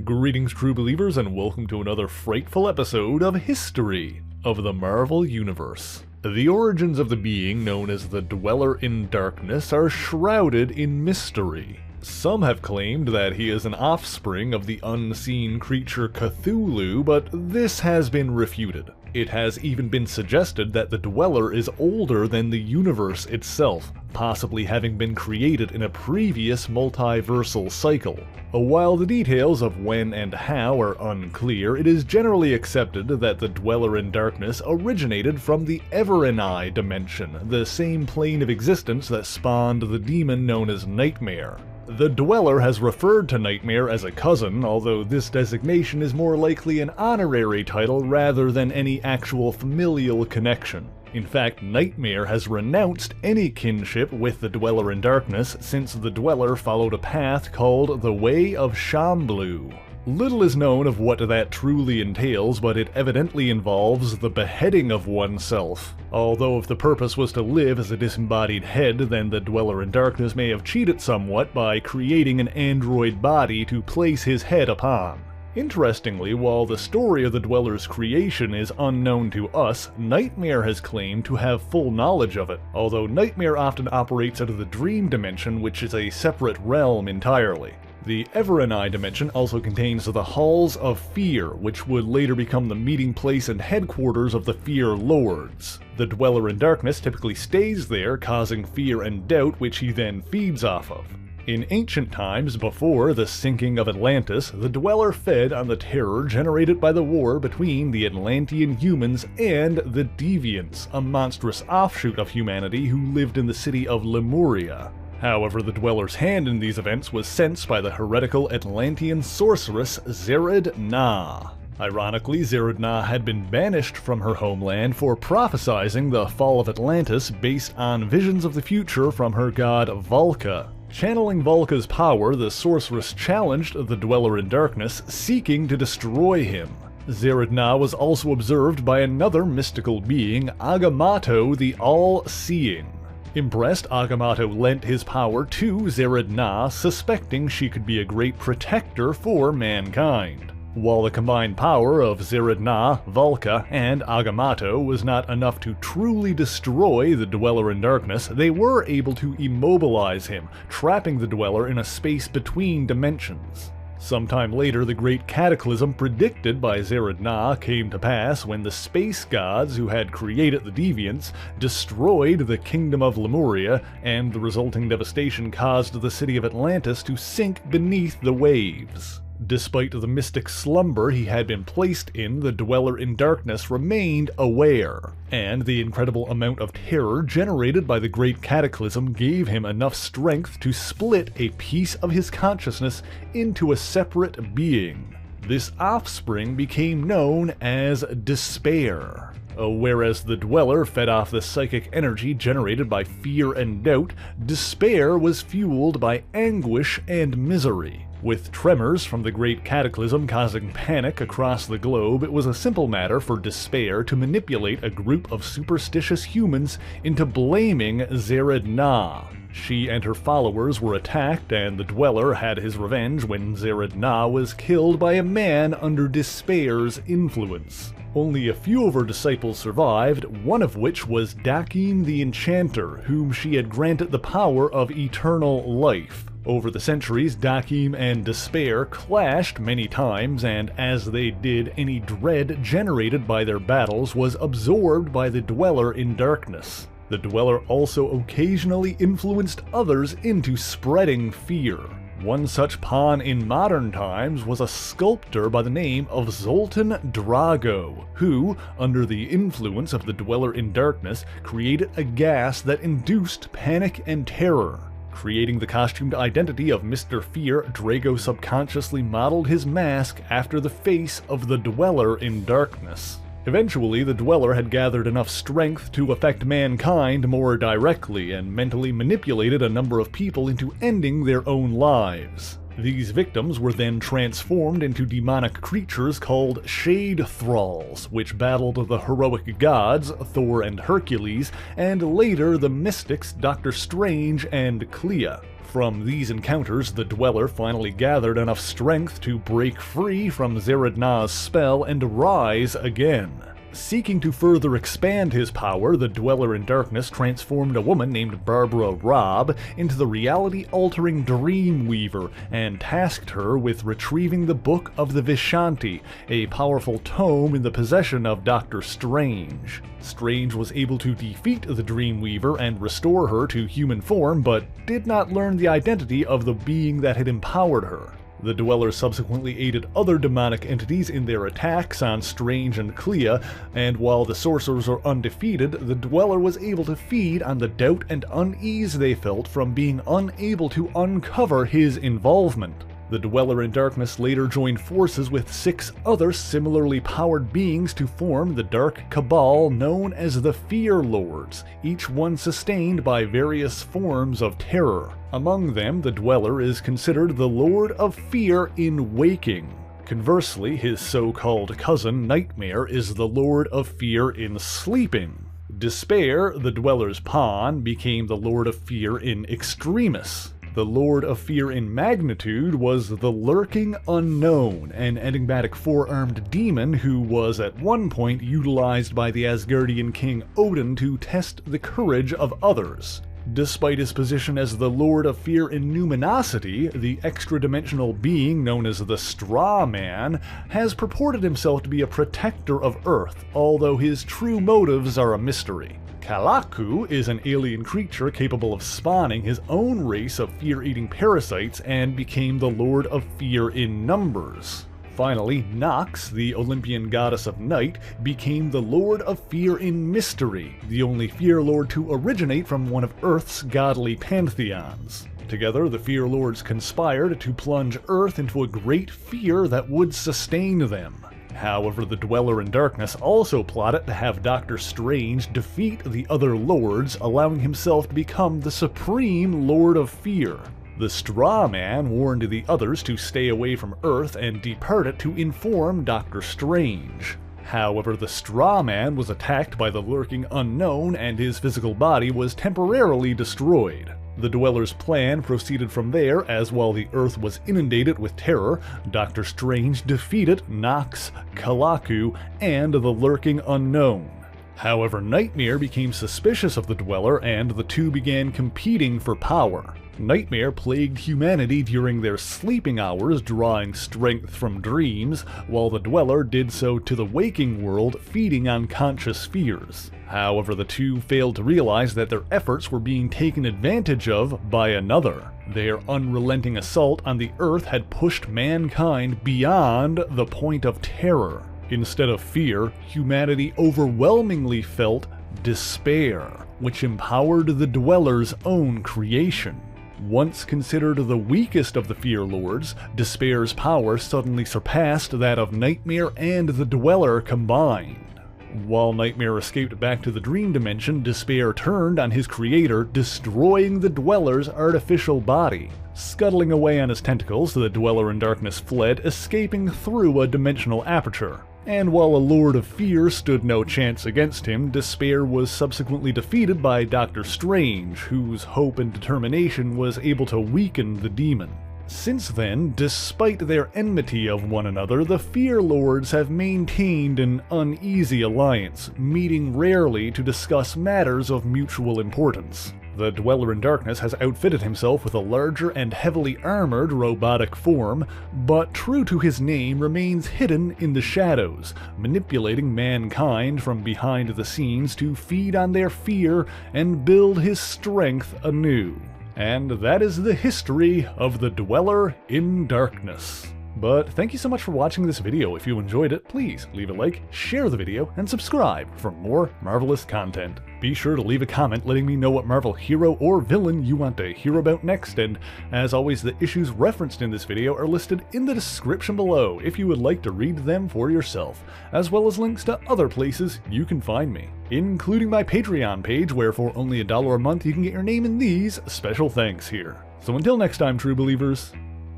Greetings, true believers, and welcome to another frightful episode of History of the Marvel Universe. The origins of the being known as the Dweller in Darkness are shrouded in mystery. Some have claimed that he is an offspring of the unseen creature Cthulhu, but this has been refuted. It has even been suggested that the Dweller is older than the universe itself, possibly having been created in a previous multiversal cycle. While the details of when and how are unclear, it is generally accepted that the Dweller in Darkness originated from the Evereni dimension, the same plane of existence that spawned the demon known as Nightmare. The Dweller has referred to Nightmare as a cousin, although this designation is more likely an honorary title rather than any actual familial connection. In fact, Nightmare has renounced any kinship with the Dweller in Darkness since the Dweller followed a path called the Way of Shamblu. Little is known of what that truly entails, but it evidently involves the beheading of oneself. Although if the purpose was to live as a disembodied head, then the Dweller in Darkness may have cheated somewhat by creating an android body to place his head upon. Interestingly, while the story of the Dweller's creation is unknown to us, Nightmare has claimed to have full knowledge of it, although Nightmare often operates out of the Dream Dimension, which is a separate realm entirely. The Evereni dimension also contains the Halls of Fear, which would later become the meeting place and headquarters of the Fear Lords. The Dweller in Darkness typically stays there, causing fear and doubt, which he then feeds off of. In ancient times, before the sinking of Atlantis, the Dweller fed on the terror generated by the war between the Atlantean humans and the Deviants, a monstrous offshoot of humanity who lived in the city of Lemuria. However, the Dweller's hand in these events was sensed by the heretical Atlantean sorceress Zered-Na. Ironically, Zered-Na had been banished from her homeland for prophesizing the fall of Atlantis based on visions of the future from her god Valka. Channeling Valka's power, the sorceress challenged the Dweller in Darkness, seeking to destroy him. Zered-Na was also observed by another mystical being, Agamotto the All-Seeing. Impressed, Agamotto lent his power to Zered-Na, suspecting she could be a great protector for mankind. While the combined power of Zered-Na, Valka, and Agamotto was not enough to truly destroy the Dweller in Darkness, they were able to immobilize him, trapping the Dweller in a space between dimensions. Sometime later, the great cataclysm predicted by Zered-Na came to pass when the space gods who had created the Deviants destroyed the kingdom of Lemuria, and the resulting devastation caused the city of Atlantis to sink beneath the waves. Despite the mystic slumber he had been placed in, the Dweller in Darkness remained aware, and the incredible amount of terror generated by the Great Cataclysm gave him enough strength to split a piece of his consciousness into a separate being. This offspring became known as Despair. Whereas the Dweller fed off the psychic energy generated by fear and doubt, Despair was fueled by anguish and misery. With tremors from the Great Cataclysm causing panic across the globe, it was a simple matter for Despair to manipulate a group of superstitious humans into blaming Zered-Na. She and her followers were attacked, and the Dweller had his revenge when Zered-Na was killed by a man under Despair's influence. Only a few of her disciples survived, one of which was Dakim the Enchanter, whom she had granted the power of eternal life. Over the centuries, Dakim and Despair clashed many times, and as they did, any dread generated by their battles was absorbed by the Dweller in Darkness. The Dweller also occasionally influenced others into spreading fear. One such pawn in modern times was a sculptor by the name of Zoltan Drago, who, under the influence of the Dweller in Darkness, created a gas that induced panic and terror. Creating the costumed identity of Mr. Fear, Drago subconsciously modeled his mask after the face of the Dweller in Darkness. Eventually, the Dweller had gathered enough strength to affect mankind more directly and mentally manipulated a number of people into ending their own lives. These victims were then transformed into demonic creatures called Shade Thralls, which battled the heroic gods, Thor and Hercules, and later the mystics Doctor Strange and Clea. From these encounters, the Dweller finally gathered enough strength to break free from Zerednah's spell and rise again. Seeking to further expand his power, the Dweller in Darkness transformed a woman named Barbara Robb into the reality-altering Dreamweaver and tasked her with retrieving the Book of the Vishanti, a powerful tome in the possession of Dr. Strange. Strange was able to defeat the Dreamweaver and restore her to human form, but did not learn the identity of the being that had empowered her. The Dweller subsequently aided other demonic entities in their attacks on Strange and Clea, and while the sorcerers are undefeated, the Dweller was able to feed on the doubt and unease they felt from being unable to uncover his involvement. The Dweller in Darkness later joined forces with 6 other similarly powered beings to form the Dark Cabal known as the Fear Lords, each one sustained by various forms of terror. Among them, the Dweller is considered the Lord of Fear in waking. Conversely, his so-called cousin, Nightmare, is the Lord of Fear in sleeping. Despair, the Dweller's pawn, became the Lord of Fear in extremis. The Lord of Fear in magnitude was the Lurking Unknown, an enigmatic 4-armed demon who was at one point utilized by the Asgardian king Odin to test the courage of others. Despite his position as the Lord of Fear in numinosity, the extra-dimensional being known as the Straw Man has purported himself to be a protector of Earth, although his true motives are a mystery. Kalaku is an alien creature capable of spawning his own race of fear-eating parasites and became the Lord of Fear in numbers. Finally, Nox, the Olympian goddess of night, became the Lord of Fear in mystery, the only Fear Lord to originate from one of Earth's godly pantheons. Together, the Fear Lords conspired to plunge Earth into a great fear that would sustain them. However, the Dweller in Darkness also plotted to have Dr. Strange defeat the other lords, allowing himself to become the supreme Lord of Fear. The Straw Man warned the others to stay away from Earth and departed to inform Dr. Strange. However, the Straw Man was attacked by the Lurking Unknown and his physical body was temporarily destroyed. The Dweller's plan proceeded from there, as while the Earth was inundated with terror, Dr. Strange defeated Nox, Kalaku, and the Lurking Unknown. However, Nightmare became suspicious of the Dweller and the two began competing for power. Nightmare plagued humanity during their sleeping hours, drawing strength from dreams, while the Dweller did so to the waking world, feeding on conscious fears. However, the two failed to realize that their efforts were being taken advantage of by another. Their unrelenting assault on the Earth had pushed mankind beyond the point of terror. Instead of fear, humanity overwhelmingly felt despair, which empowered the Dweller's own creation. Once considered the weakest of the Fear Lords, Despair's power suddenly surpassed that of Nightmare and the Dweller combined. While Nightmare escaped back to the Dream Dimension, Despair turned on his creator, destroying the Dweller's artificial body. Scuttling away on his tentacles, the Dweller in Darkness fled, escaping through a dimensional aperture. And while a Lord of Fear stood no chance against him, Despair was subsequently defeated by Dr. Strange, whose hope and determination was able to weaken the demon. Since then, despite their enmity of one another, the Fear Lords have maintained an uneasy alliance, meeting rarely to discuss matters of mutual importance. The Dweller in Darkness has outfitted himself with a larger and heavily armored robotic form, but true to his name remains hidden in the shadows, manipulating mankind from behind the scenes to feed on their fear and build his strength anew. And that is the history of the Dweller in Darkness. But thank you so much for watching this video. If you enjoyed it, please leave a like, share the video, and subscribe for more marvelous content. Be sure to leave a comment letting me know what Marvel hero or villain you want to hear about next, and as always, the issues referenced in this video are listed in the description below if you would like to read them for yourself, as well as links to other places you can find me, including my Patreon page where for only $1 a month you can get your name in these special thanks here. So until next time, true believers,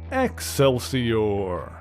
Excelsior!